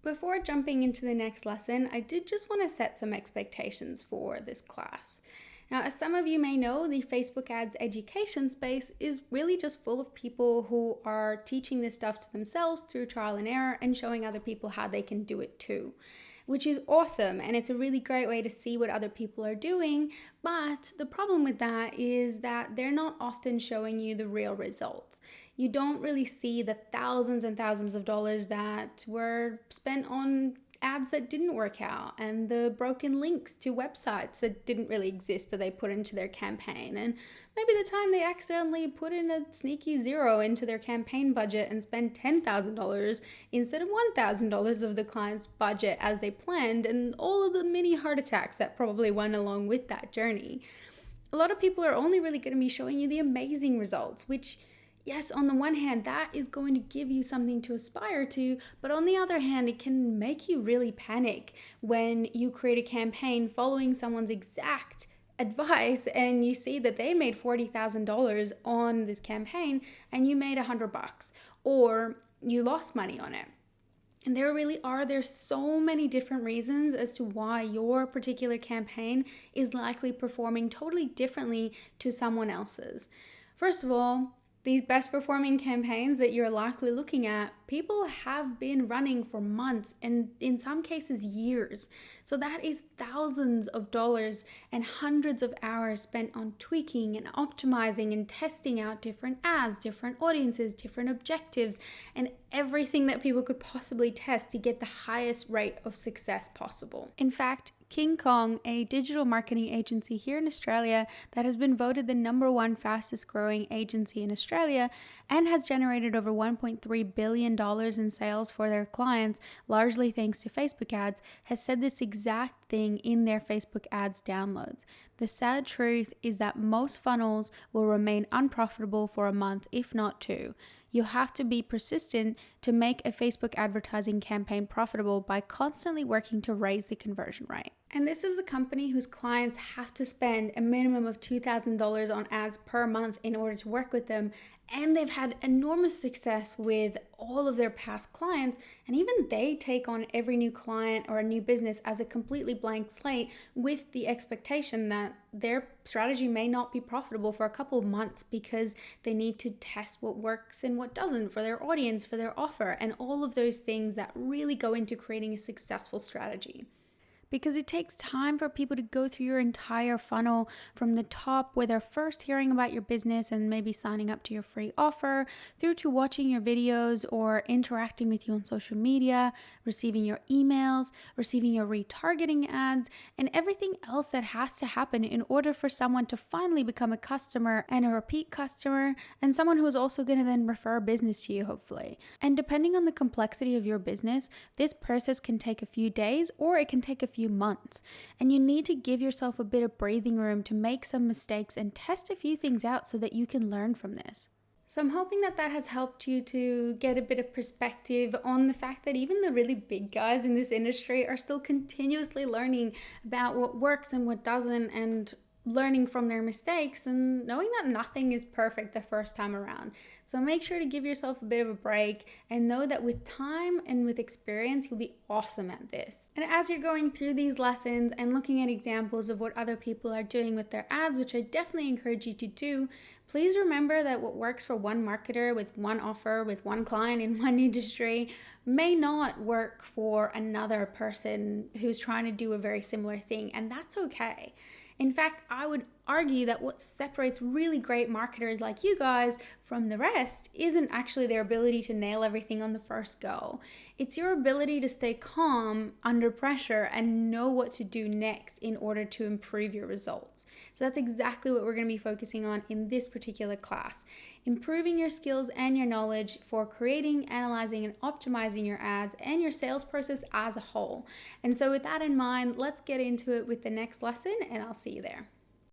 Before jumping into the next lesson, I did just want to set some expectations for this class. Now, as some of you may know, the Facebook ads education space is really just full of people who are teaching this stuff to themselves through trial and error and showing other people how they can do it too, which is awesome. And it's a really great way to see what other people are doing. But the problem with that is that they're not often showing you the real results. You don't really see the thousands and thousands of dollars that were spent on ads that didn't work out and the broken links to websites that didn't really exist that they put into their campaign, and maybe the time they accidentally put in a sneaky zero into their campaign budget and spend $10,000 instead of $1,000 of the client's budget as they planned, and all of the mini heart attacks that probably went along with that journey. A lot of people are only really going to be showing you the amazing results, which, yes, on the one hand, that is going to give you something to aspire to, but on the other hand, it can make you really panic when you create a campaign following someone's exact advice and you see that they made $40,000 on this campaign and you made $100 or you lost money on it. And there's so many different reasons as to why your particular campaign is likely performing totally differently to someone else's. First of all, these best performing campaigns that you're likely looking at, people have been running for months and in some cases years. So that is thousands of dollars and hundreds of hours spent on tweaking and optimizing and testing out different ads, different audiences, different objectives, and everything that people could possibly test to get the highest rate of success possible. In fact, King Kong, a digital marketing agency here in Australia that has been voted the #1 fastest growing agency in Australia and has generated over $1.3 billion in sales for their clients, largely thanks to Facebook ads, has said this exact thing in their Facebook ads downloads. The sad truth is that most funnels will remain unprofitable for a month, if not two. You have to be persistent to make a Facebook advertising campaign profitable by constantly working to raise the conversion rate. And this is the company whose clients have to spend a minimum of $2,000 on ads per month in order to work with them. And they've had enormous success with all of their past clients. And even they take on every new client or a new business as a completely blank slate with the expectation that their strategy may not be profitable for a couple of months because they need to test what works and what doesn't for their audience, for their offer, and all of those things that really go into creating a successful strategy. Because it takes time for people to go through your entire funnel from the top where they're first hearing about your business and maybe signing up to your free offer, through to watching your videos or interacting with you on social media, receiving your emails, receiving your retargeting ads, and everything else that has to happen in order for someone to finally become a customer and a repeat customer and someone who is also going to then refer business to you, hopefully. And depending on the complexity of your business, this process can take a few days or it can take a few months, and you need to give yourself a bit of breathing room to make some mistakes and test a few things out so that you can learn from this. So I'm hoping that has helped you to get a bit of perspective on the fact that even the really big guys in this industry are still continuously learning about what works and what doesn't, and learning from their mistakes and knowing that nothing is perfect the first time around. So make sure to give yourself a bit of a break and know that with time and with experience, you'll be awesome at this. And as you're going through these lessons and looking at examples of what other people are doing with their ads, which I definitely encourage you to do, please remember that what works for one marketer with one offer, with one client in one industry, may not work for another person who's trying to do a very similar thing, and that's okay. In fact, I would argue that what separates really great marketers like you guys from the rest isn't actually their ability to nail everything on the first go. It's your ability to stay calm under pressure and know what to do next in order to improve your results. So that's exactly what we're going to be focusing on in this particular class. Improving your skills and your knowledge for creating, analyzing, and optimizing your ads and your sales process as a whole. And so with that in mind, let's get into it with the next lesson, and I'll see you there.